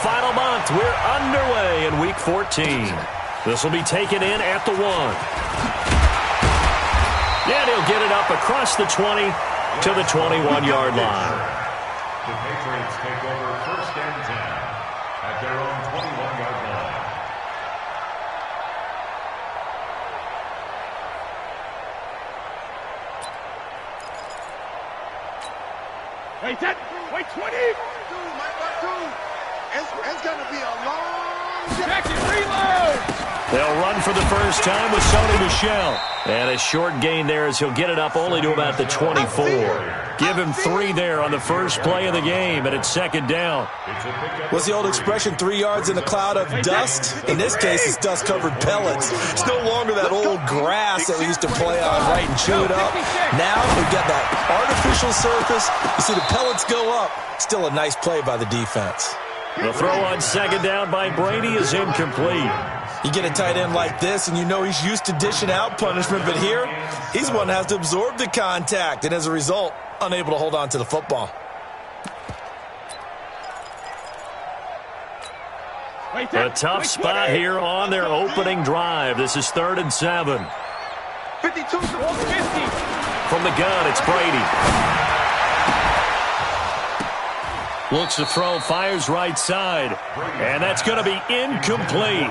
final month. We're underway in Week 14. This will be taken in at the 1. And he'll get it up across the 20 to the 21-yard line. The Patriots take over 1st and 10 at their own 21-yard line. Wait, 20. It's going to be a long Jackson reload. They'll run for the first time with Sony Michel. And a short gain there as he'll get it up only to about the 24. Give him 3 there on the first play of the game, and it's 2nd down. What's the old expression, 3 yards in a cloud of dust? In this case, it's dust-covered pellets. It's no longer that old grass that we used to play on, right, and chew it up. Now we've got that artificial surface. You see the pellets go up. Still a nice play by the defense. The throw on 2nd down by Brady is incomplete. You get a tight end like this, and you know he's used to dishing out punishment, but here, he's one that has to absorb the contact, and as a result, unable to hold on to the football. A tough spot here on their opening drive. This is 3rd and 7. 52 to 50. From the gun, it's Brady. Looks to throw, fires right side. And that's going to be incomplete.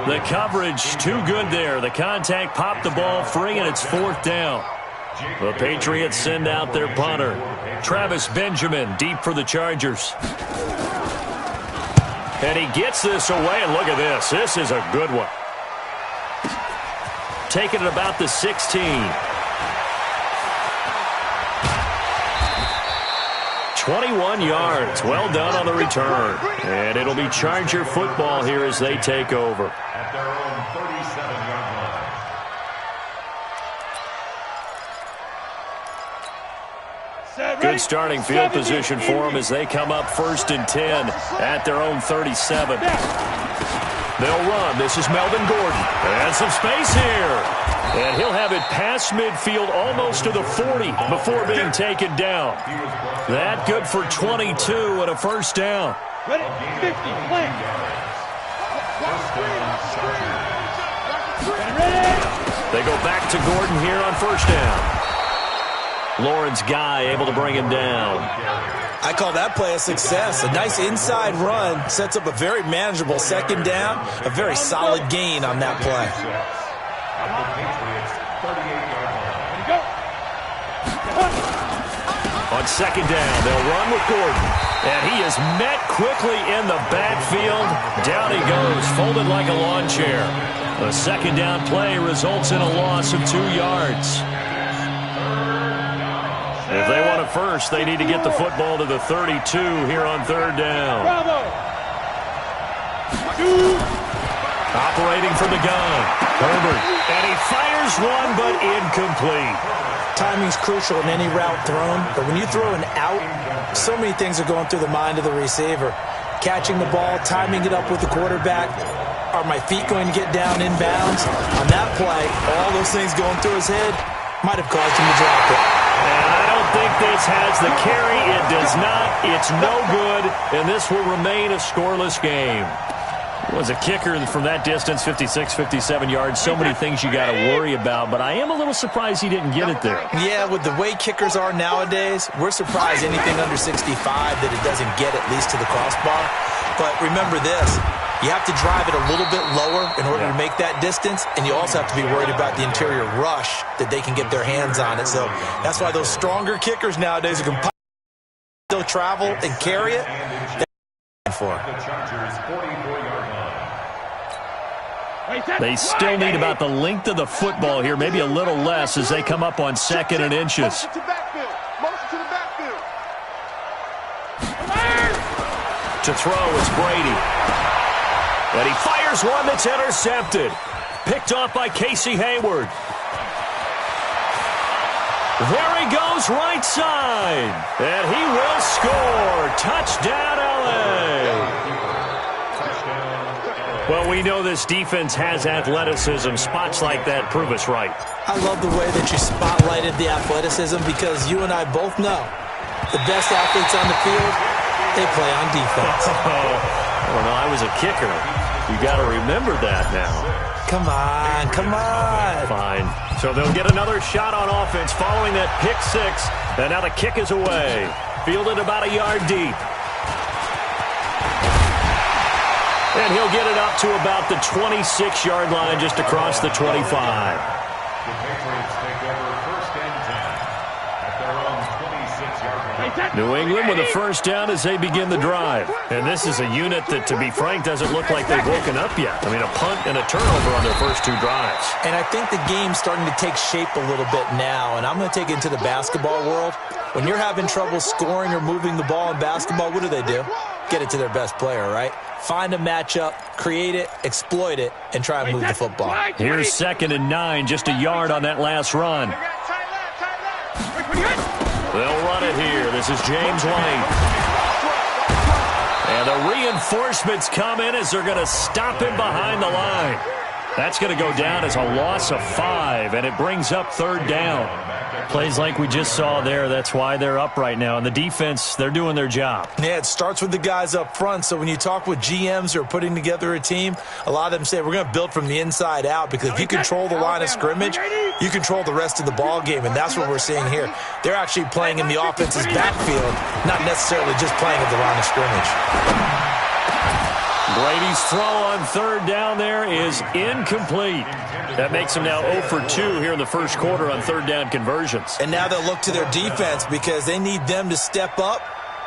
The coverage too good there. The contact popped the ball free, and it's 4th down. The Patriots send out their punter. Travis Benjamin deep for the Chargers. And he gets this away, and look at this. This is a good one. Taking it about the 16. 21 yards. Well done on the return. And it'll be Charger football here as they take over. At their own 37-yard line. Good starting field position for them as they come up 1st and 10 at their own 37. They'll run. This is Melvin Gordon. And some space here. And he'll have it past midfield almost to the 40 before being taken down. That good for 22 and a 1st down. Ready? 50, play. They go back to Gordon here on 1st down. Lawrence Guy able to bring him down. I call that play a success. A nice inside run sets up a very manageable 2nd down. A very solid gain on that play. On 2nd down, they'll run with Gordon. And he is met quickly in the backfield. Down he goes, folded like a lawn chair. The 2nd down play results in a loss of 2 yards. If they want it first, they need to get the football to the 32 here on 3rd down. Operating from the gun, Herbert. And he fires one, but incomplete. Timing's crucial in any route thrown, but when you throw an out, so many things are going through the mind of the receiver. Catching the ball, timing it up with the quarterback. Are my feet going to get down in bounds? On that play, all those things going through his head might have caused him to drop it. And I don't think this has the carry. It does not. It's no good, and this will remain a scoreless game. Was a kicker from that distance, 56, 57 yards. So many things you got to worry about, but I am a little surprised he didn't get it there. Yeah, with the way kickers are nowadays, we're surprised anything under 65 that it doesn't get at least to the crossbar. But remember this, you have to drive it a little bit lower in order to make that distance, and you also have to be worried about the interior rush that they can get their hands on it. So that's why those stronger kickers nowadays who can still travel and carry it. For. They still need about the length of the football here, maybe a little less as they come up on 2nd and inches. To throw is Brady. And he fires one that's intercepted. Picked off by Casey Hayward. There he goes right side. And he will score. Touchdown, L.A. Well, we know this defense has athleticism. Spots like that prove us right. I love the way that you spotlighted the athleticism because you and I both know the best athletes on the field, they play on defense. Well, no, I was a kicker. You got to remember that now. Come on, come on. Fine. So they'll get another shot on offense following that pick six. And now the kick is away. Fielded about a yard deep. And he'll get it up to about the 26-yard line just across the 25. The Patriots take over first and 10 at their own 26-yard line. New England with a first down as they begin the drive. And this is a unit that, to be frank, doesn't look like they've woken up yet. I mean, a punt and a turnover on their first two drives. And I think the game's starting to take shape a little bit now. And I'm going to take it into the basketball world. When you're having trouble scoring or moving the ball in basketball, what do? Get it to their best player, right? Find a matchup, create it, exploit it, and try and move the football. Here's 2nd and 9, just a yard on that last run. They'll run it here. This is James White. And the reinforcements come in as they're going to stop him behind the line. That's going to go down as a loss of 5, and it brings up 3rd down. Plays like we just saw there. That's why they're up right now. And the defense, they're doing their job. Yeah, it starts with the guys up front. So when you talk with GMs who are putting together a team, a lot of them say, we're going to build from the inside out, because if you control the line of scrimmage, you control the rest of the ball game, and that's what we're seeing here. They're actually playing in the offense's backfield, not necessarily just playing at the line of scrimmage. Brady's throw on 3rd down there is incomplete. That makes him now 0 for 2 here in the first quarter on 3rd down conversions. And now they'll look to their defense because they need them to step up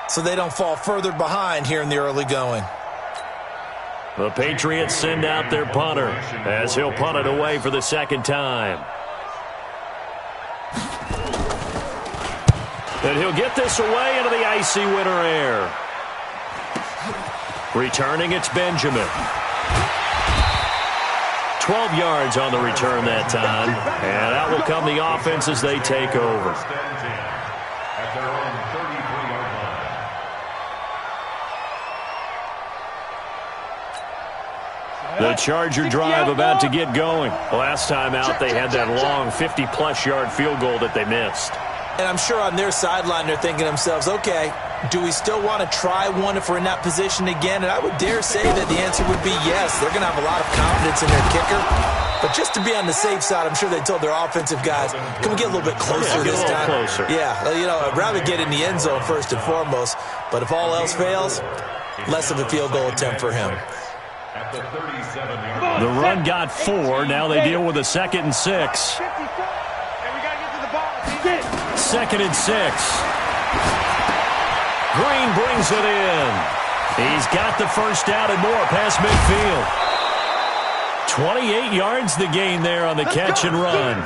so they don't fall further behind here in the early going. The Patriots send out their punter as he'll punt it away for the 2nd time. And he'll get this away into the icy winter air. Returning, it's Benjamin. 12 yards on the return that time. And out will come the offense as they take over. At their own 33-yard line. The Charger drive about to get going. Last time out, they had that long 50-plus yard field goal that they missed. And I'm sure on their sideline they're thinking to themselves, okay, do we still want to try one if we're in that position again? And I would dare say that the answer would be yes. They're going to have a lot of confidence in their kicker. But just to be on the safe side, I'm sure they told their offensive guys, can we get a little bit closer this time? Closer. Yeah, I'd rather get in the end zone first and foremost. But if all else fails, less of a field goal attempt for him. At the 37-yard line. The run got 4. Now they deal with a 2nd and 6. 2nd and 6. Green brings it in. He's got the first down and more past midfield. 28 yards the gain there on the catch and run.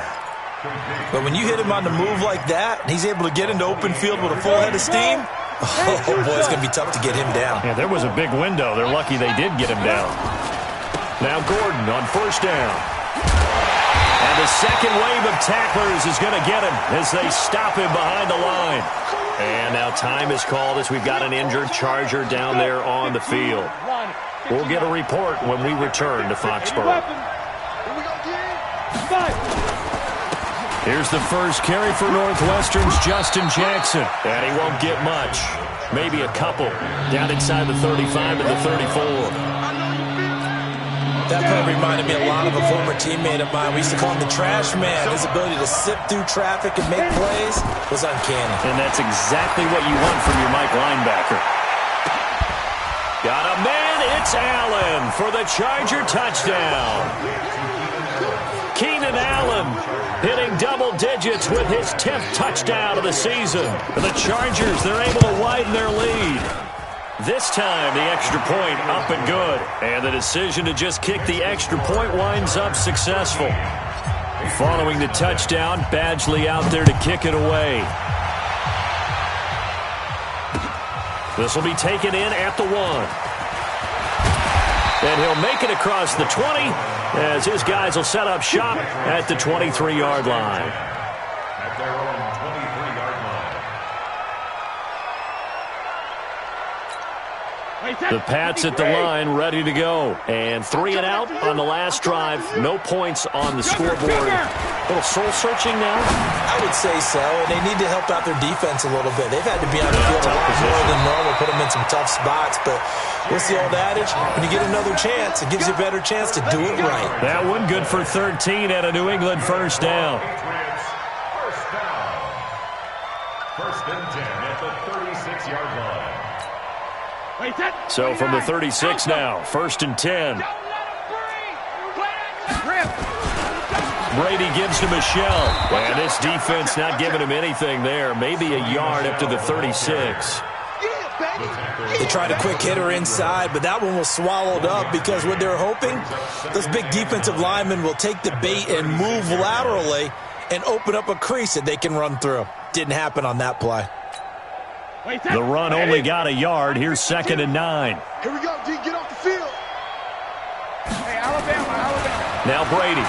But when you hit him on the move like that, and he's able to get into open field with a full head of steam, oh boy, it's going to be tough to get him down. Yeah, there was a big window. They're lucky they did get him down. Now Gordon on first down. And the second wave of tacklers is going to get him as they stop him behind the line. And now time is called as we've got an injured Charger down there on the field. We'll get a report when we return to Foxborough. Here's the first carry for Northwestern's Justin Jackson. And he won't get much. Maybe a couple. Down inside the 35 and the 34. That play reminded me a lot of a former teammate of mine. We used to call him the trash man. His ability to sift through traffic and make plays was uncanny. And that's exactly what you want from your Mike linebacker. Got a man. It's Allen for the Charger touchdown. Keenan Allen hitting double digits with his 10th touchdown of the season. And the Chargers, they're able to widen their lead. This time, the extra point up and good. And the decision to just kick the extra point winds up successful. Following the touchdown, Badgley out there to kick it away. This will be taken in at the 1. And he'll make it across the 20 as his guys will set up shop at the 23-yard line. At their own 23-yard line. The Pats at the line, ready to go. And 3 and out on the last drive. No points on the scoreboard. A little soul-searching now? I would say so, and they need to help out their defense a little bit. They've had to be on the field a lot more than normal, put them in some tough spots. But what's the old adage? When you get another chance, it gives you a better chance to do it right. That one good for 13 at a New England first down. First and 10 at the 36-yard line. So from the 36 now, first and 10. Brady gives to Michelle. And this defense not giving him anything there. Maybe a yard up to the 36. They tried a quick hitter inside, but that one was swallowed up because what they're hoping, those big defensive linemen will take the bait and move laterally and open up a crease that they can run through. Didn't happen on that play. The run only got a yard. Here's second and 9. Here we go, D. Get off the field. Hey, Alabama. Now Brady.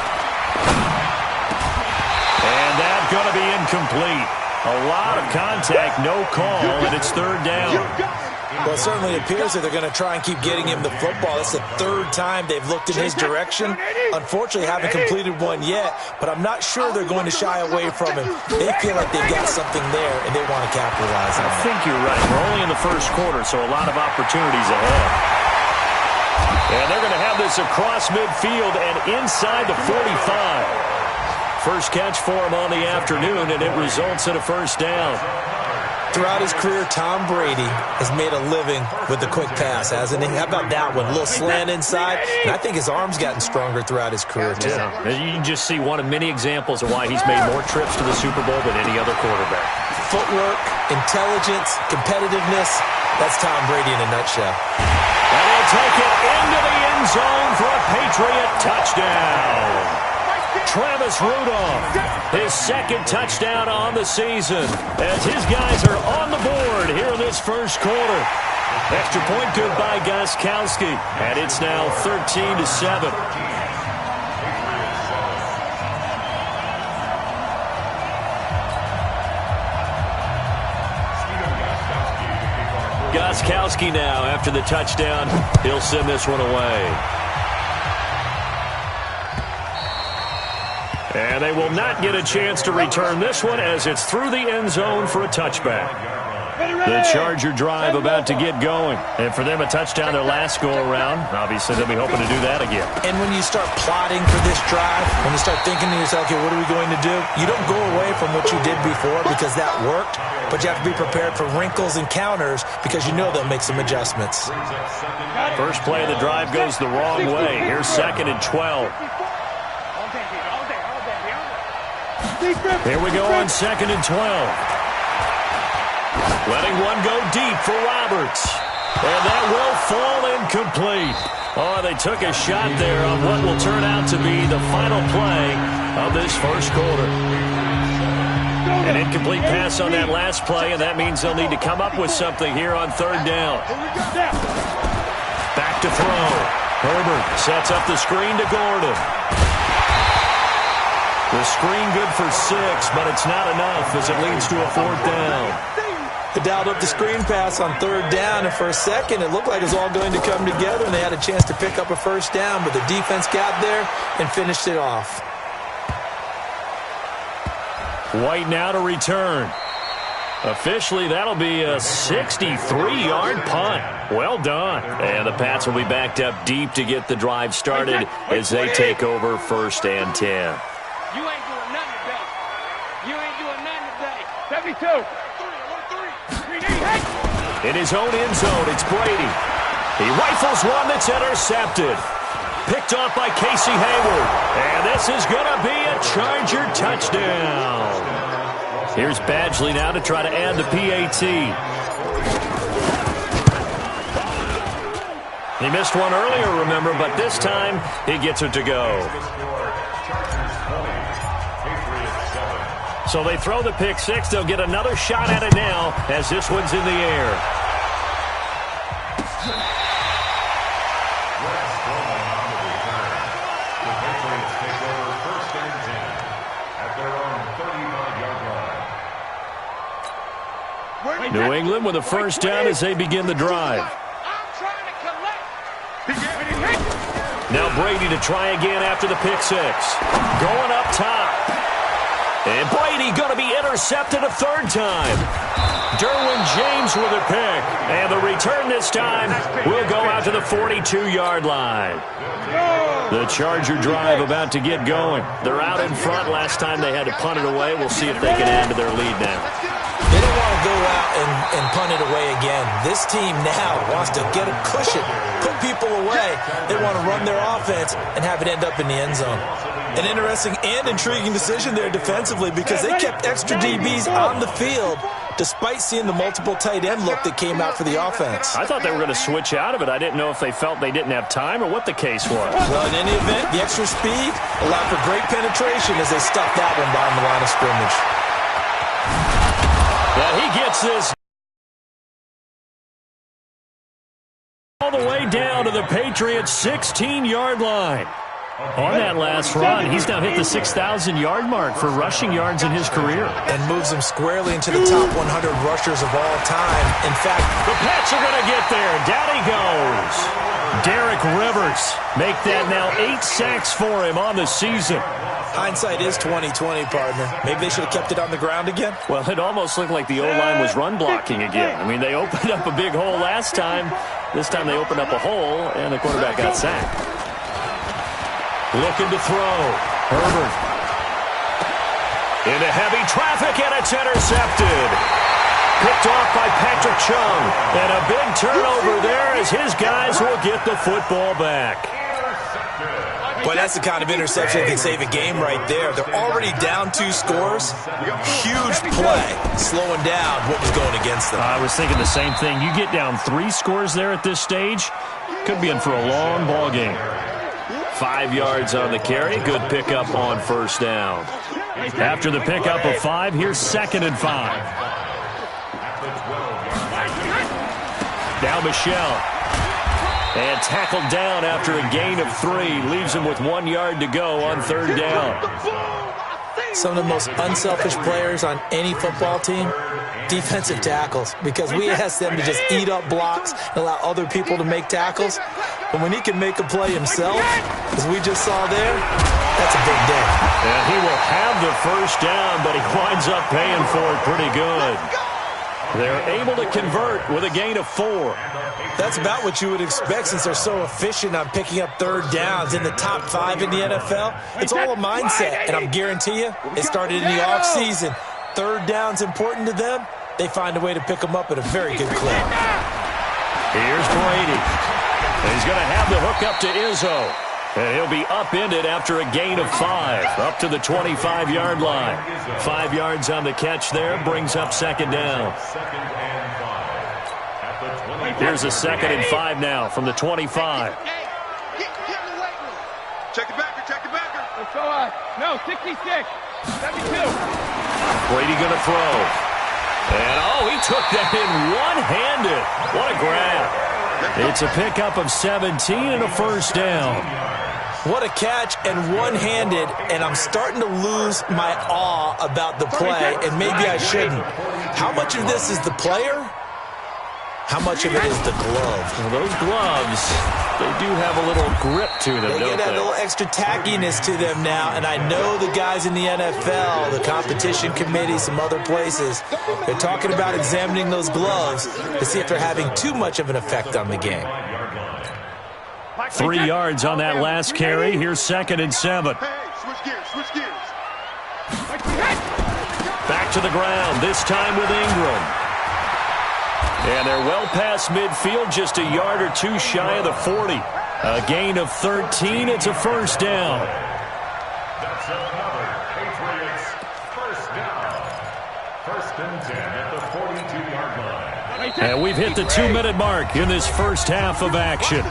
And that's going to be incomplete. A lot of contact, no call, and it's third down. Well, it certainly appears that they're going to try and keep getting him the football. That's the third time they've looked in his direction. Unfortunately, haven't completed one yet, but I'm not sure they're going to shy away from him. They feel like they've got something there, and they want to capitalize on it. I think you're right. We're only in the first quarter, so a lot of opportunities ahead. And they're going to have this across midfield and inside the 45. First catch for him on the afternoon, and it results in a first down. Throughout his career, Tom Brady has made a living with the quick pass, hasn't he? How about that one? A little slant inside, and I think his arm's gotten stronger throughout his career, too. Yeah. You can just see one of many examples of why he's made more trips to the Super Bowl than any other quarterback. Footwork, intelligence, competitiveness, that's Tom Brady in a nutshell. And he'll take it into the end zone for a Patriot touchdown. Travis Rudolph, his second touchdown on the season, as his guys are on the board here in this first quarter. Extra point good by Gostkowski, and it's now 13-7. Gostkowski now after the touchdown. He'll send this one away. And they will not get a chance to return this one as it's through the end zone for a touchback. The Charger drive about to get going. And for them, a touchdown their last go-around. Obviously, they'll be hoping to do that again. And when you start plotting for this drive, when you start thinking to yourself, okay, what are we going to do? You don't go away from what you did before because that worked, but you have to be prepared for wrinkles and counters because you know they'll make some adjustments. First play of the drive goes the wrong way. Here's second and 12. Here we go on second and 12. Letting one go deep for Roberts. And that will fall incomplete. Oh, they took a shot there on what will turn out to be the final play of this first quarter. An incomplete pass on that last play, and that means they'll need to come up with something here on third down. Back to throw. Herbert sets up the screen to Gordon. The screen good for 6, but it's not enough as it leads to a fourth down. They dialed up the screen pass on third down, and for a second it looked like it was all going to come together, and they had a chance to pick up a first down, but the defense got there and finished it off. White now to return. Officially, that'll be a 63-yard punt. Well done. And the Pats will be backed up deep to get the drive started as they take over first and 10. You ain't doing nothing today. You ain't doing nothing today. 72. In his own end zone, it's Brady. He rifles one that's intercepted. Picked off by Casey Hayward. And this is going to be a Charger touchdown. Here's Badgley now to try to add the PAT. He missed one earlier, remember, but this time he gets it to go. So they throw the pick six. They'll get another shot at it now as this one's in the air. At their own 35-yard line. New England with a first down as they begin the drive. Now Brady to try again after the pick six. Going up top. And Brady going to be intercepted a third time. Derwin James with a pick. And the return this time will go out to the 42-yard line. The Charger drive about to get going. They're out in front. Last time they had to punt it away. We'll see if they can add to their lead now. They don't want to go out and punt it away again. This team now wants to get a cushion, put people away. They want to run their offense and have it end up in the end zone. An interesting and intriguing decision there defensively because they kept extra DBs on the field despite seeing the multiple tight end look that came out for the offense. I thought they were going to switch out of it. I didn't know if they felt they didn't have time or what the case was. Well, in any event, the extra speed allowed for great penetration as they stuffed that one behind the line of scrimmage. Well, he gets this all the way down to the Patriots' 16-yard line. On that last run, he's now hit the 6,000-yard mark for rushing yards in his career. And moves him squarely into the top 100 rushers of all time. In fact, the Pats are going to get there. Down he goes. Derek Rivers make that now 8 sacks for him on the season. Hindsight is 20/20, partner. Maybe they should have kept it on the ground again. Well, it almost looked like the O-line was run blocking again. I mean, they opened up a big hole last time. This time they opened up a hole, and the quarterback got sacked. Looking to throw. Herbert. Into heavy traffic, and it's intercepted. Picked off by Patrick Chung. And a big turnover there as his guys will get the football back. Boy, that's the kind of interception that can save a game right there. They're already down 2 scores. Huge play, slowing down what was going against them. I was thinking the same thing. You get down 3 scores there at this stage, could be in for a long ball game. 5 yards on the carry. Good pickup on first down. After the pickup of 5, here's 2nd and 5. Now Michelle. And tackled down after a gain of 3. Leaves him with 1 yard to go on 3rd down. Some of the most unselfish players on any football team, defensive tackles, because we ask them to just eat up blocks and allow other people to make tackles. But when he can make a play himself, as we just saw there, that's a big day. And he will have the first down, but he winds up paying for it pretty good. They're able to convert with a gain of 4. That's about what you would expect since they're so efficient on picking up 3rd downs in the top 5 in the NFL. It's all a mindset, and I'm guarantee you, it started in the offseason. 3rd down's important to them. They find a way to pick them up at a very good clip. Here's Brady. He's going to have the hook up to Izzo. And he'll be upended after a gain of 5, up to the 25-yard line. 5 yards on the catch there, brings up 2nd down. Here's a 2nd and 5 now from the 25. Check the backer, check the backer. Let's go, no, 66, 72. Brady going to throw. And, oh, he took that in one-handed. What a grab. It's a pickup of 17 and a first down. What a catch and one-handed, and I'm starting to lose my awe about the play, and maybe I shouldn't. How much of this is the player? How much of it is the glove? Well, those gloves, they do have a little grip to them, don't they? They get a little extra tackiness to them now, and I know the guys in the NFL, the competition committee, some other places, they're talking about examining those gloves to see if they're having too much of an effect on the game. 3 yards on that last carry. Here's 2nd and 7. Switch gears. Back to the ground, this time with Ingram. And they're well past midfield, just a yard or 2 shy of the 40. A gain of 13, it's a first down. That's another Patriots first down. 1st and 10 at the 42-yard line. And we've hit the 2-minute mark in this first half of action.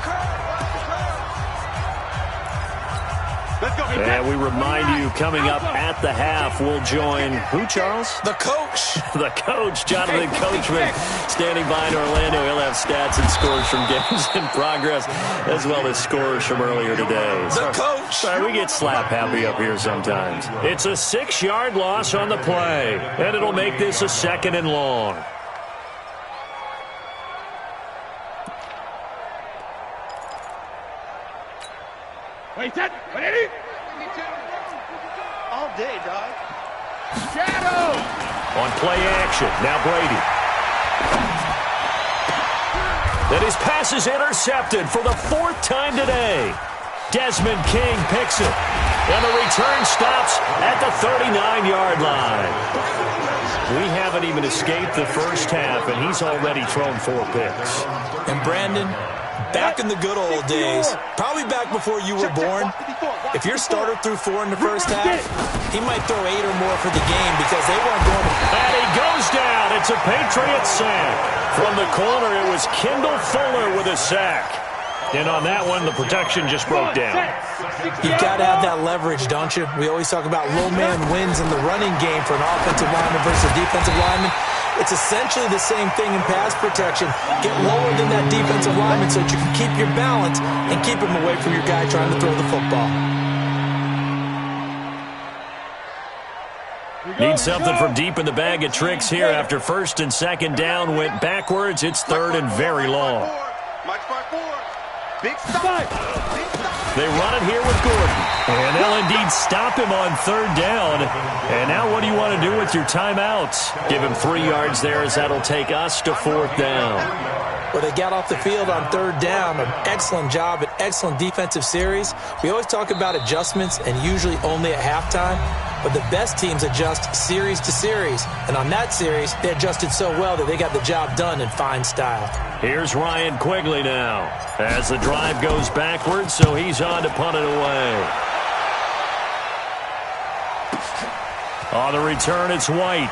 And we remind you, coming up at the half, we'll join who, Charles? The coach. The coach, Jonathan Coachman, standing by in Orlando. He'll have stats and scores from games in progress, as well as scores from earlier today. The coach. Sorry, we get slap happy up here sometimes. It's a 6-yard loss on the play, and it'll make this a 2nd and long. All day, dog. On play action, now Brady. And his pass is intercepted for the 4th time today. Desmond King picks it. And the return stops at the 39-yard line. We haven't even escaped the first half, and he's already thrown 4 picks. And Brandon, back in the good old days, probably back before you were born, if your starter threw 4 in the first half, he might throw 8 or more for the game because they weren't going to... And he goes down. It's a Patriot sack. From the corner, it was Kendall Fuller with a sack. And on that one, the protection just broke down. You've got to have that leverage, don't you? We always talk about low man wins in the running game for an offensive lineman versus a defensive lineman. It's essentially the same thing in pass protection. Get lower than that defensive lineman so that you can keep your balance and keep him away from your guy trying to throw the football. Need something from deep in the bag of tricks here after 1st and 2nd down went backwards. It's 3rd and very long. Big stop. They run it here with Gordon. And they'll indeed stop him on 3rd down. And now what do you want to do with your timeouts? Give him 3 yards there as that'll take us to 4th down. Well, they got off the field on 3rd down. An excellent job, an excellent defensive series. We always talk about adjustments and usually only at halftime. But the best teams adjust series to series. And on that series, they adjusted so well that they got the job done in fine style. Here's Ryan Quigley now as the drive goes backwards, so he's on to punt it away. On the return, it's White.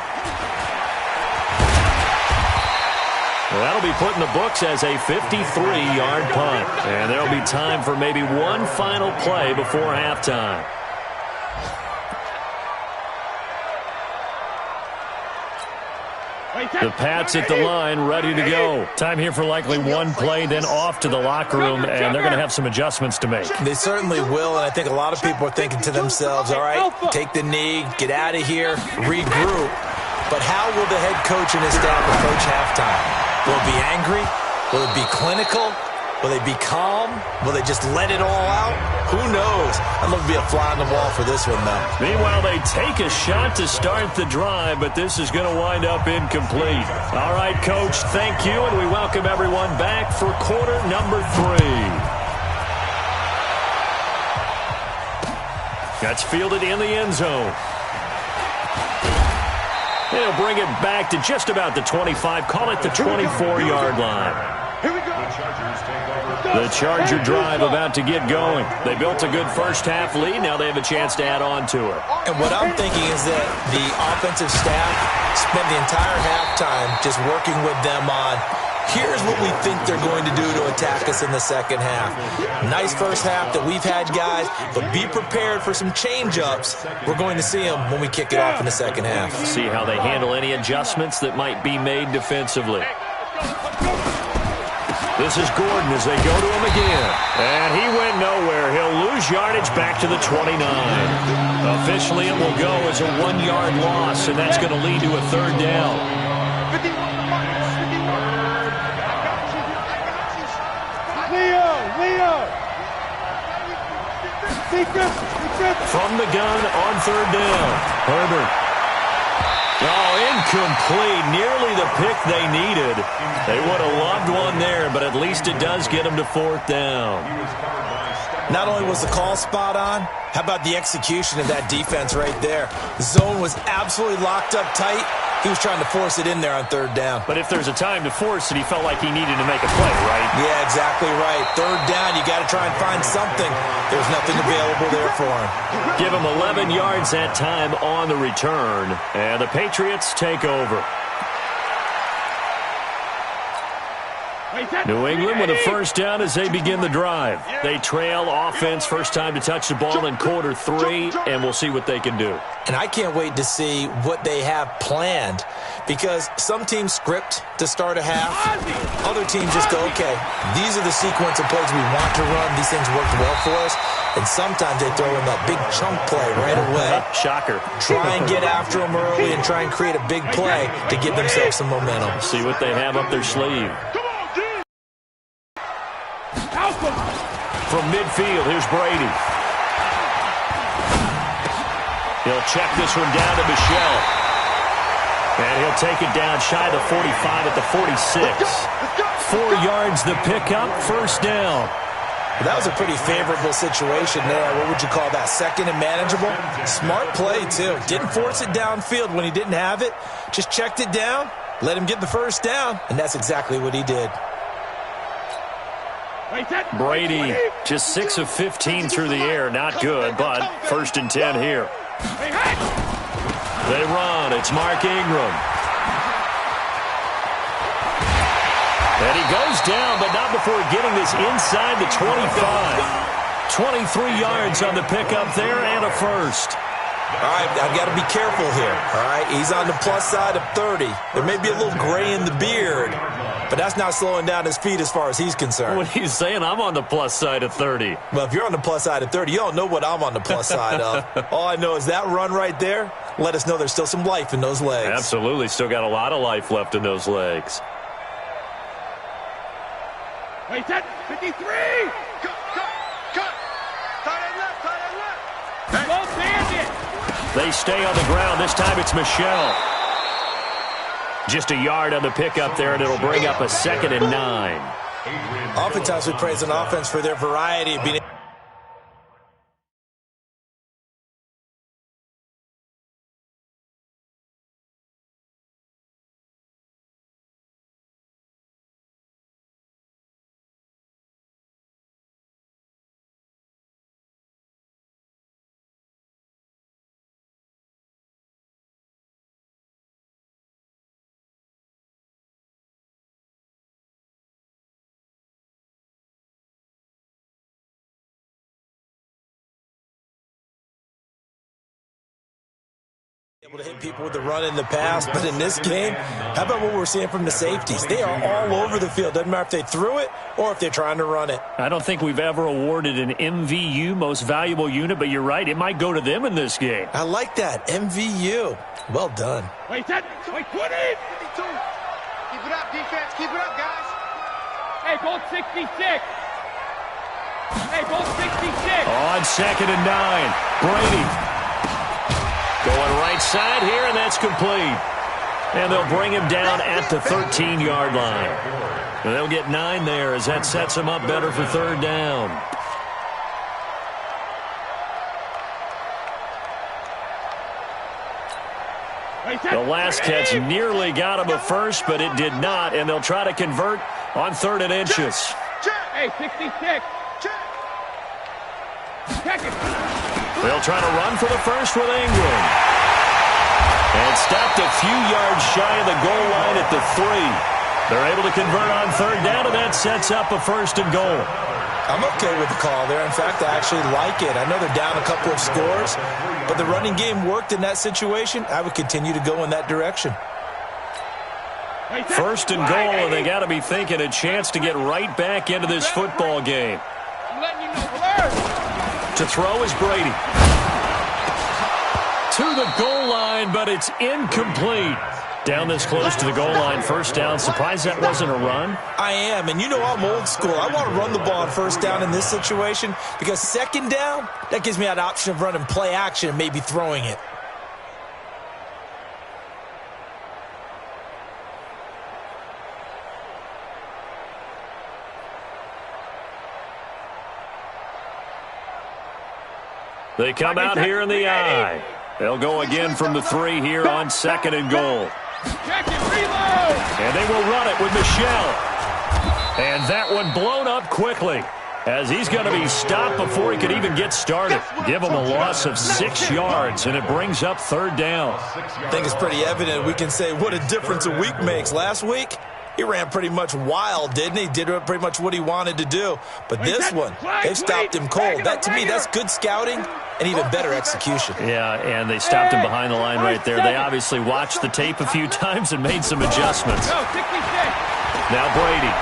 Well, that'll be put in the books as a 53-yard punt. And there'll be time for maybe one final play before halftime. The Pats at the line, ready to go. Time here for likely one play, then off to the locker room, and they're going to have some adjustments to make. They certainly will, and I think a lot of people are thinking to themselves, all right, take the knee, get out of here, regroup. But how will the head coach and his staff approach halftime? Will it be angry? Will it be clinical? Will they be calm? Will they just let it all out? Who knows? I'd love to be a fly on the wall for this one, though. Meanwhile, they take a shot to start the drive, but this is going to wind up incomplete. All right, Coach, thank you, and we welcome everyone back for quarter number 3. That's fielded in the end zone. They'll bring it back to just about the 25, call it the 24-yard line. Here we go. The Charger drive about to get going. They built a good first half lead. Now they have a chance to add on to it. And what I'm thinking is that the offensive staff spent the entire halftime just working with them on, here's what we think they're going to do to attack us in the second half. Nice first half that we've had, guys, but be prepared for some change-ups. We're going to see them when we kick it off in the second half. See how they handle any adjustments that might be made defensively. This is Gordon as they go to him again. And he went nowhere. He'll lose yardage back to the 29. Officially, it will go as a 1-yard loss, and that's going to lead to a 3rd down. Leo! From the gun on 3rd down. Herbert. Oh, incomplete. Nearly the pick they needed. They would have loved one there, but at least it does get them to 4th down. Not only was the call spot on, how about the execution of that defense right there? The zone was absolutely locked up tight. He was trying to force it in there on 3rd down. But if there's a time to force it, he felt like he needed to make a play, right? Yeah, exactly right. 3rd down, you got to try and find something. There's nothing available there for him. Give him 11 yards that time on the return, and the Patriots take over. New England with a 1st down as they begin the drive. They trail offense, first time to touch the ball in quarter 3, and we'll see what they can do. And I can't wait to see what they have planned, because some teams script to start a half. Other teams just go, okay, these are the sequence of plays we want to run. These things worked well for us. And sometimes they throw in that big chunk play right away. Shocker. Try and get after them early and try and create a big play to give themselves some momentum. See what they have up their sleeve. from midfield. Here's Brady. He'll check this one down to Michelle. And he'll take it down shy of the 45 at the 46. 4 yards the pickup, first down. That was a pretty favorable situation there. What would you call that? Second and manageable? Smart play, too. Didn't force it downfield when he didn't have it. Just checked it down, let him get the first down, and that's exactly what he did. Brady, just 6 of 15 through the air. Not good, but first and 10 here. They run. It's Mark Ingram. And he goes down, but not before getting this inside the 25. 23 yards on the pickup there and a first. All right, I've got to be careful here. All right, he's on the plus side of 30. There may be a little gray in the beard, but that's not slowing down his feet as far as he's concerned. What are you saying? I'm on the plus side of 30. Well, if you're on the plus side of 30, you don't know what I'm on the plus side of. All I know is that run right there let us know there's still some life in those legs. Absolutely. Still got a lot of life left in those legs. Wait, 53! Cut! Tight end left! Go bandit! They stay on the ground. This time it's Michelle. Just a yard on the pickup there, and it'll bring up a 2nd and 9. Oftentimes we praise an offense for their variety of being able to hit people with the run in the past, but in this game, how about what we're seeing from the safeties? They are all over the field. Doesn't matter if they threw it or if they're trying to run it. I don't think we've ever awarded an MVU, most valuable unit, but you're right, it might go to them in this game. I like that, MVU. Well done. Wait, 20! 52! Keep it up, defense. Keep it up, guys. Hey, go 66. Hey, go 66. On 2nd and 9, Brady. Going right side here, and that's complete. And they'll bring him down at the 13-yard line. And they'll get 9 there as that sets him up better for 3rd down. The last catch nearly got him a first, but it did not, and they'll try to convert on 3rd and inches. Hey, 66. Check it. They'll try to run for the first with Ingram. And stopped a few yards shy of the goal line at the 3. They're able to convert on 3rd down, and that sets up a 1st and goal. I'm okay with the call there. In fact, I actually like it. I know they're down a couple of scores, but the running game worked in that situation. I would continue to go in that direction. 1st and goal, and they got to be thinking a chance to get right back into this football game. I'm letting you know. To throw is Brady. To the goal line, but it's incomplete. Down this close to the goal line, 1st down. Surprised that wasn't a run? I am, and you know I'm old school. I want to run the ball on 1st down in this situation because 2nd down, that gives me that option of running play action and maybe throwing it. They come out here in the I. They'll go again from the 3 here on 2nd and goal. And they will run it with Michelle. And that one blown up quickly as he's going to be stopped before he could even get started. Give him a loss of 6 yards, and it brings up 3rd down. I think it's pretty evident we can say what a difference a week makes. Last week, he ran pretty much wild, didn't he? Did pretty much what he wanted to do. But this one, they've stopped him cold. That, to me, that's good scouting and even better execution. Yeah, and they stopped him behind the line right there. They obviously watched the tape a few times and made some adjustments. Now Brady.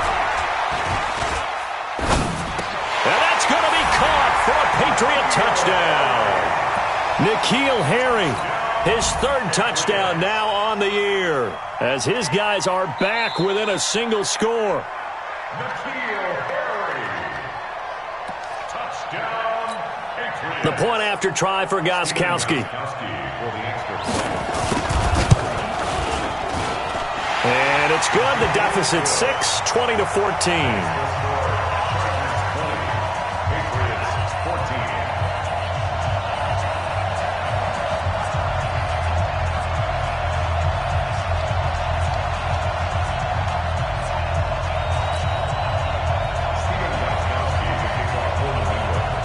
And that's going to be caught for a Patriot touchdown. N'Keal Harry. His 3rd touchdown now on the year as his guys are back within a single score. The point after try for Gostkowski. And it's good. The deficit 6, 20-14.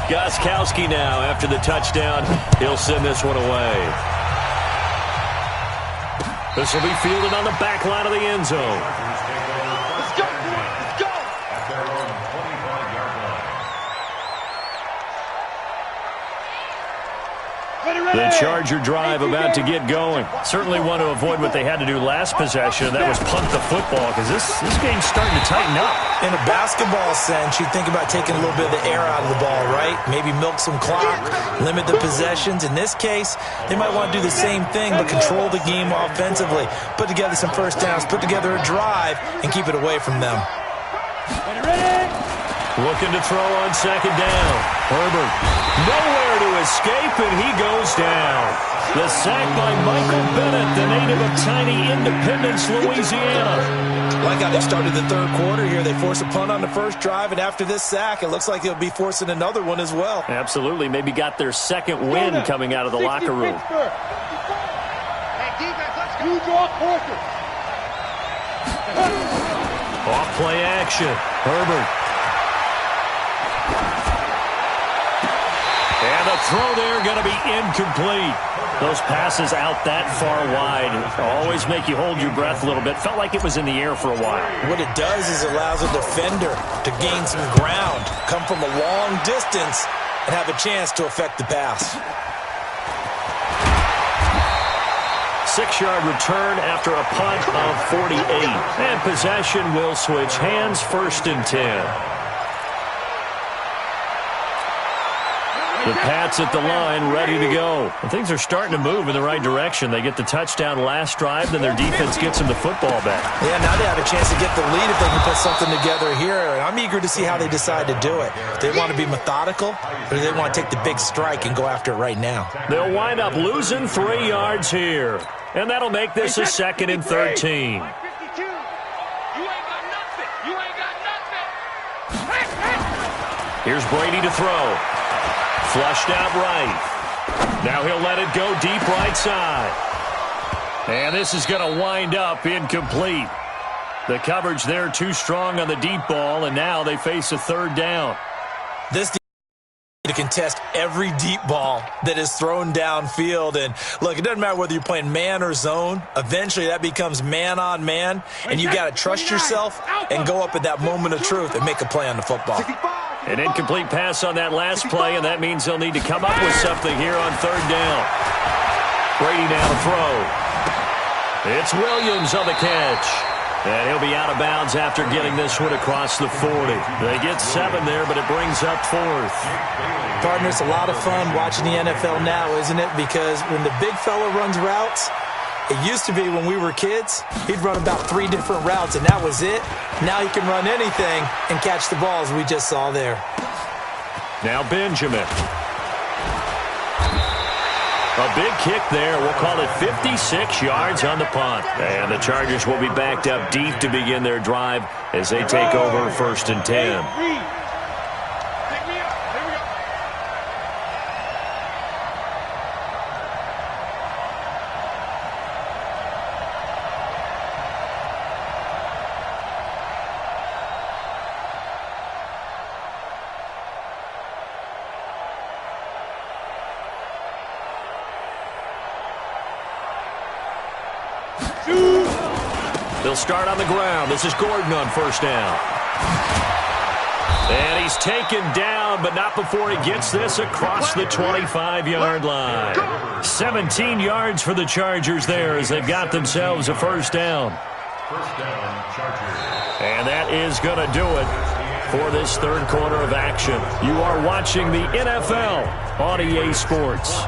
Gostkowski now after the touchdown. He'll send this one away. This will be fielded on the back line of the end zone. Let's go, boy. Let's go. At their own 25-yard line. The Charger drive about to get going. Certainly want to avoid what they had to do last possession. That was punt the football because this game's starting to tighten up. In a basketball sense, you think about taking a little bit of the air out of the ball, right? Maybe milk some clock, limit the possessions. In this case, they might want to do the same thing but control the game offensively. Put together some first downs, put together a drive, and keep it away from them. Looking to throw on second down. Herbert nowhere to escape, and he goes down. The sack by Michael Bennett, the native of tiny Independence, Louisiana. Like how they started the third quarter here. They force a punt on the first drive, and after this sack, it looks like they'll be forcing another one as well. Absolutely. Maybe got their second win coming out of the locker room. Hey, defense, let's go. You draw closer. Off play action. Herbert. And the throw there going to be incomplete. Those passes out that far wide always make you hold your breath a little bit. Felt like it was in the air for a while. What it does is it allows a defender to gain some ground, come from a long distance, and have a chance to affect the pass. 6-yard return after a punt of 48. And possession will switch hands, 1st and 10. The Pats at the line, ready to go. And things are starting to move in the right direction. They get the touchdown last drive, then their defense gets them the football back. Yeah, now they have a chance to get the lead if they can put something together here. And I'm eager to see how they decide to do it. Do they want to be methodical, or do they want to take the big strike and go after it right now? They'll wind up losing 3 yards here. And that'll make this a 2nd and 13. Here's Brady to throw. Flushed out right. Now he'll let it go deep right side. And this is going to wind up incomplete. The coverage there too strong on the deep ball, and now they face a 3rd down. This to contest every deep ball that is thrown downfield. And look, it doesn't matter whether you're playing man or zone. Eventually that becomes man on man, and you got to trust yourself and go up at that moment of truth and make a play on the football. An incomplete pass on that last play, and that means they'll need to come up with something here on 3rd down. Brady now to throw. It's Williams on the catch. And he'll be out of bounds after getting this one across the 40. They get 7 there, but it brings up 4th. Partner, it's a lot of fun watching the NFL now, isn't it? Because when the big fella runs routes, it used to be when we were kids, he'd run about 3 different routes, and that was it. Now he can run anything and catch the balls we just saw there. Now Benjamin. A big kick there. We'll call it 56 yards on the punt. And the Chargers will be backed up deep to begin their drive as they take over 1st and 10. They'll start on the ground. This is Gordon on 1st down. And he's taken down, but not before he gets this across the 25-yard line. 17 yards for the Chargers there as they've got themselves a 1st down. 1st down, Chargers. And that is going to do it for this 3rd quarter of action. You are watching the NFL on EA Sports.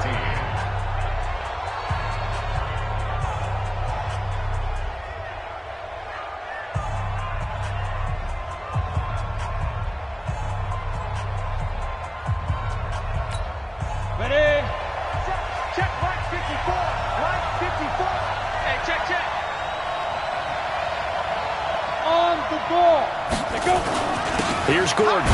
Here's Gordon.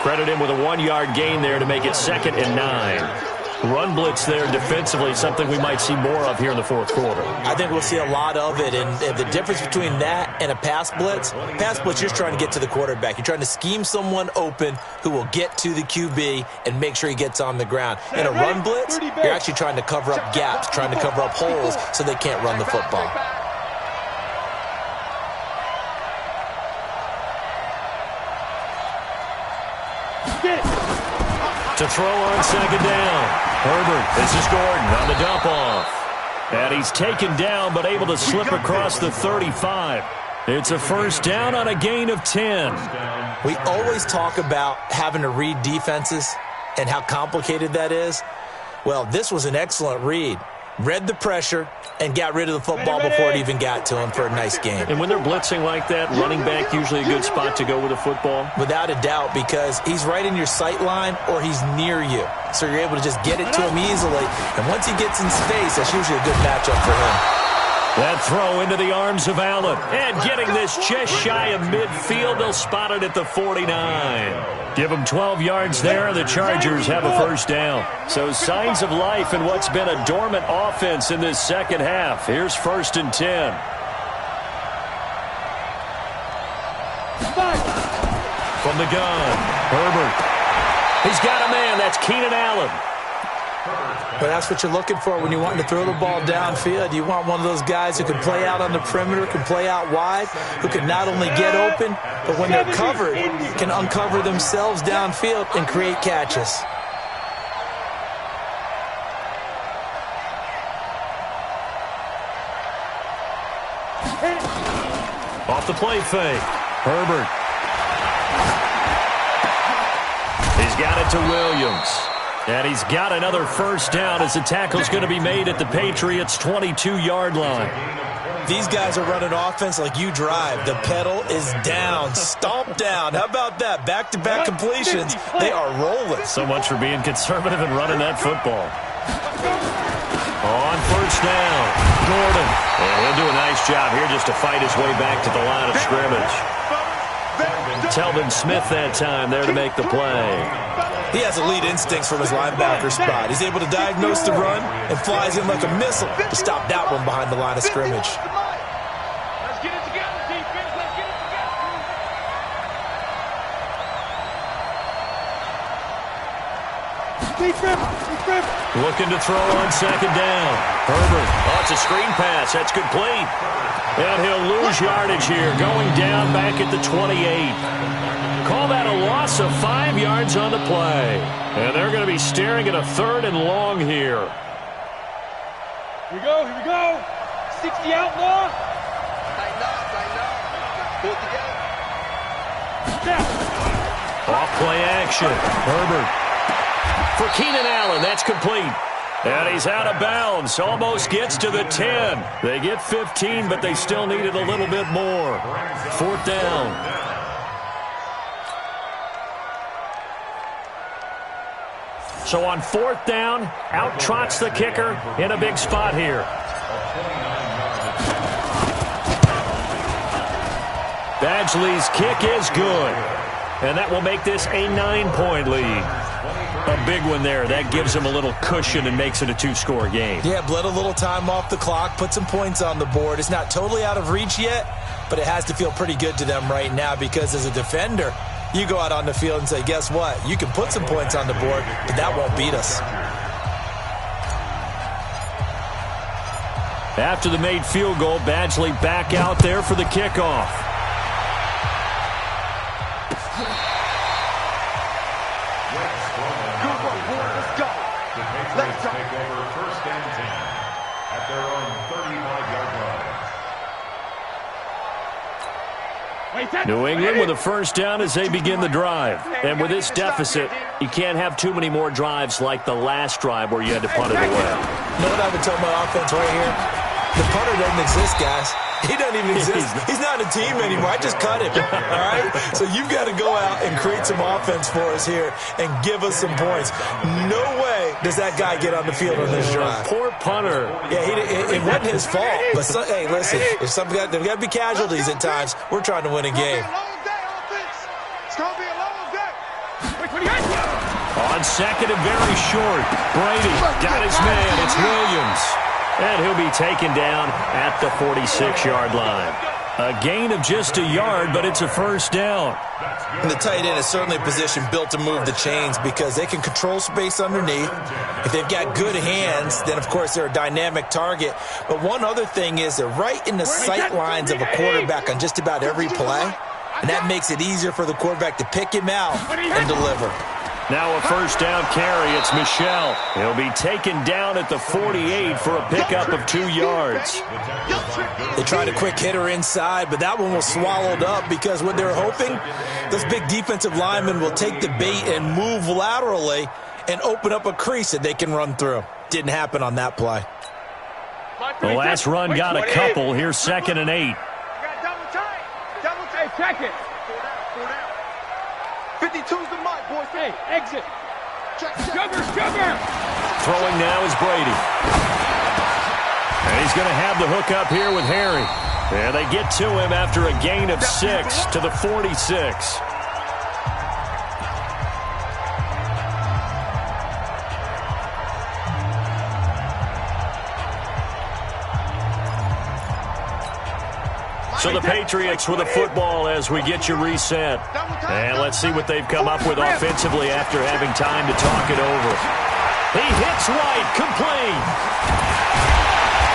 Credit him with a 1-yard gain there to make it 2nd and 9. Run blitz there defensively, something we might see more of here in the fourth quarter. I think we'll see a lot of it, and the difference between that and a pass blitz, you're trying to get to the quarterback. You're trying to scheme someone open who will get to the QB and make sure he gets on the ground. In a run blitz, you're actually trying to cover up gaps, trying to cover up holes so they can't run the football. To throw on 2nd down. Herbert, this is Gordon on the dump off. And he's taken down but able to slip across the 35. It's a 1st down on a gain of 10. We always talk about having to read defenses and how complicated that is. Well, this was an excellent read. Read the pressure and got rid of the football before it even got to him for a nice game. And when they're blitzing like that, running back usually a good spot to go with the football? Without a doubt, because he's right in your sight line or he's near you. So you're able to just get it to him easily. And once he gets in space, that's usually a good matchup for him. That throw into the arms of Allen. And getting this just shy of midfield, they'll spot it at the 49. Give them 12 yards there, and the Chargers have a 1st down. So signs of life in what's been a dormant offense in this second half. Here's 1st and 10. From the gun, Herbert. He's got a man. That's Keenan Allen. But that's what you're looking for when you want to throw the ball downfield. You want one of those guys who can play out on the perimeter, can play out wide, who can not only get open, but when they're covered, can uncover themselves downfield and create catches. Off the play fake. Herbert. He's got it to Williams. And he's got another 1st down as the tackle's going to be made at the Patriots' 22-yard line. These guys are running offense like you drive. The pedal is down, stomp down. How about that? Back-to-back completions. They are rolling. So much for being conservative and running that football. On 1st down, Gordon. And he'll do a nice job here just to fight his way back to the line of scrimmage. Telvin Smith that time there to make the play. He has elite instincts from his linebacker spot. He's able to diagnose the run and flies in like a missile to stop that one behind the line of scrimmage. Let's get it together, defense. Let's get it together. Looking to throw on 2nd down. Herbert. Oh, it's a screen pass. That's complete. And he'll lose yardage here, going down back at the 28. Call that a loss of 5 yards on the play. And they're going to be staring at a 3rd and long here. Here we go. 60 outlaw. Pull together. Off play action. Herbert. For Keenan Allen, that's complete. And he's out of bounds. Almost gets to the 10. They get 15, but they still needed a little bit more. 4th down. So on 4th down, out trots the kicker in a big spot here. Badgley's kick is good. And that will make this a 9-point lead. A big one there. That gives them a little cushion and makes it a 2-score game. Yeah, bled a little time off the clock, put some points on the board. It's not totally out of reach yet, but it has to feel pretty good to them right now because as a defender, you go out on the field and say, guess what? You can put some points on the board, but that won't beat us. After the made field goal, Badgley back out there for the kickoff. Let's take over 1st and 10 at their own 35-yard line. New England with a 1st down as they begin the drive. And with this deficit, you can't have too many more drives like the last drive where you had to punt it away. You know what I would tell my offense right here? The punter doesn't exist, guys. He doesn't even exist. He's not a team anymore. I just cut him, all right? So you've got to go out and create some offense for us here and give us some points. No way does that guy get on the field on this drive. Poor punter. Yeah, it wasn't his fault. But, hey, listen, if there's got to be casualties at times. We're trying to win a game. It's going to be a long day. On second and very short, Brady got his man. It's Williams. And he'll be taken down at the 46-yard line. A gain of just a yard, but it's a first down. And the tight end is certainly a position built to move the chains because they can control space underneath. If they've got good hands, then, of course, they're a dynamic target. But one other thing is they're right in the sight lines of a quarterback on just about every play. And that makes it easier for the quarterback to pick him out and deliver. Now a first down carry. It's Michel. He'll be taken down at the 48 for a pickup of 2 yards. They tried a quick hitter inside, but that one was swallowed up because what they're hoping, this big defensive lineman will take the bait and move laterally and open up a crease that they can run through. Didn't happen on that play. The last run got a couple. Here's 2nd and 8. Double tight. Check it. 52's the mark, boys. Hey, exit. Sugar. Throwing now is Brady. And he's going to have the hook up here with Harry. And they get to him after a gain of 6 to the 46. So the Patriots with a football as we get you reset. And let's see what they've come up with offensively after having time to talk it over. He hits White, complete.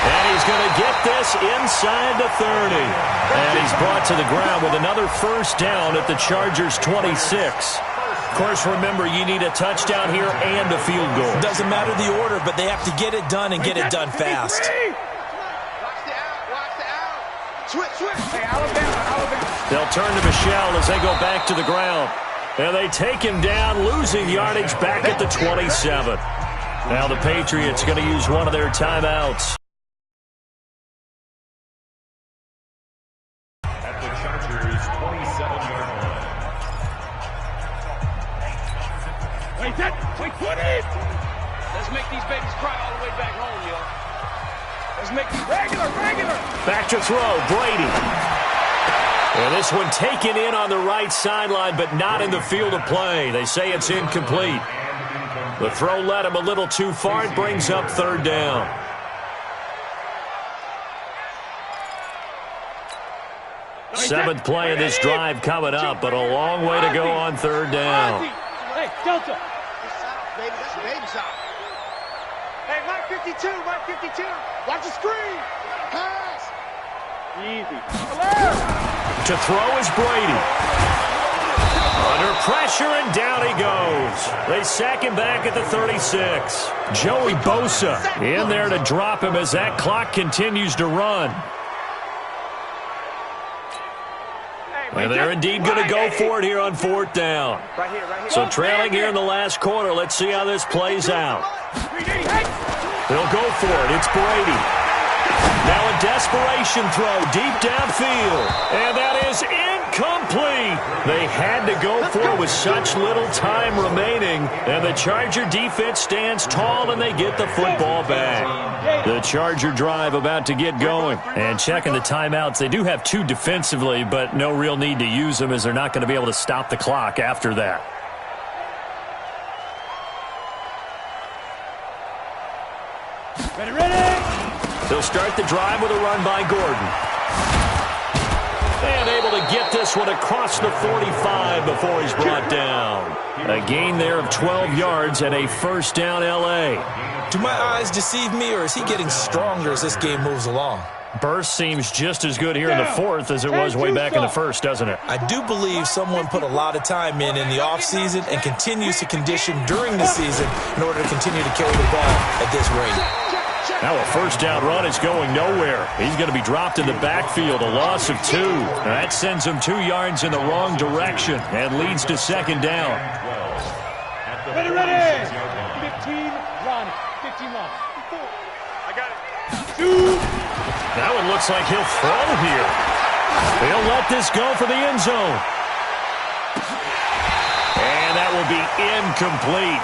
And he's going to get this inside the 30. And he's brought to the ground with another first down at the Chargers' 26. Of course, remember, you need a touchdown here and a field goal. Doesn't matter the order, but they have to get it done and get it done fast. Switch. Hey, Alabama. They'll turn to Michel as they go back to the ground. And they take him down, losing yardage back at the 27. Now the Patriots going to use one of their timeouts. At the Chargers' 27-yard line. Wait, 20. Let's make these babies cry all the way back home, yo. Let's make it regular. Back to throw, Brady. And this one taken in on the right sideline, but not in the field of play. They say it's incomplete. The throw led him a little too far. It brings up 3rd down. Seventh play of this drive coming up, but a long way to go on 3rd down. Hey, Delta. Baby, that's baby side. Hey, Mike 52. Watch the screen. Pass. Easy. To throw is Brady. Under pressure, and down he goes. They sack him back at the 36. Joey Bosa in there to drop him as that clock continues to run. And they're indeed going to go for it here on 4th down. Right here. So trailing here in the last quarter. Let's see how this plays out. They'll go for it. It's Brady. Now a desperation throw deep downfield. And that is incomplete. They had to go for it with such little time remaining. And the Charger defense stands tall and they get the football back. The Charger drive about to get going. And checking the timeouts. They do have 2 defensively, but no real need to use them as they're not going to be able to stop the clock after that. Ready. They'll start the drive with a run by Gordon. And able to get this one across the 45 before he's brought down. A gain there of 12 yards and a first down L.A. Do my eyes deceive me, or is he getting stronger as this game moves along? Burst seems just as good here in the 4th as it was way back in the 1st, doesn't it? I do believe someone put a lot of time in the offseason and continues to condition during the season in order to continue to carry the ball at this rate. Now a first down run is going nowhere. He's going to be dropped in the backfield, a loss of 2. That sends him 2 yards in the wrong direction and leads to 2nd down. Ready. 15 run. I got it. 2. That one looks like he'll throw here. He'll let this go for the end zone. And that will be incomplete.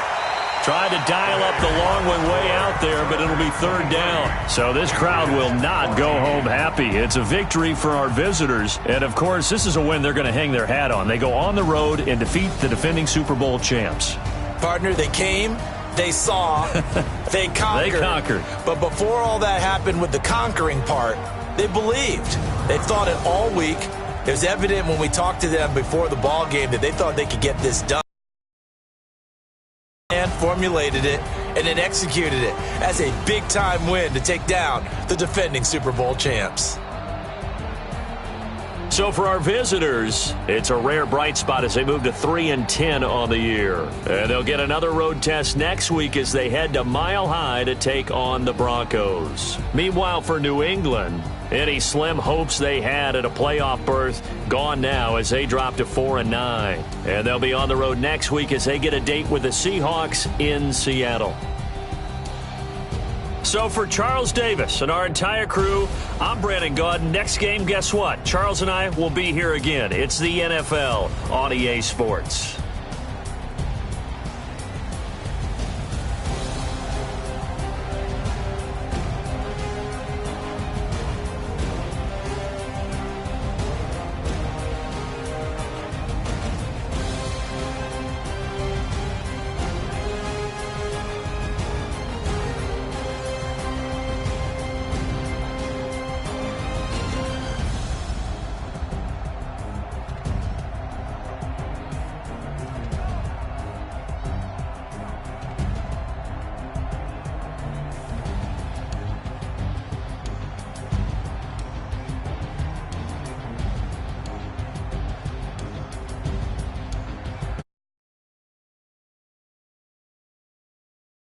Tried to dial up the long one way out there, but it'll be third down. So this crowd will not go home happy. It's a victory for our visitors. And, of course, this is a win they're going to hang their hat on. They go on the road and defeat the defending Super Bowl champs. Partner, they came, they saw, they conquered. They conquered. But before all that happened with the conquering part, they believed. They thought it all week. It was evident when we talked to them before the ball game that they thought they could get this done. And formulated it and then executed it as a big-time win to take down the defending Super Bowl champs. So for our visitors, it's a rare bright spot as they move to 3-10 on the year. And they'll get another road test next week as they head to Mile High to take on the Broncos. Meanwhile, for New England, any slim hopes they had at a playoff berth gone now as they drop to 4-9. And they'll be on the road next week as they get a date with the Seahawks in Seattle. So for Charles Davis and our entire crew, I'm Brandon Gaudin. Next game, guess what? Charles and I will be here again. It's the NFL on EA Sports.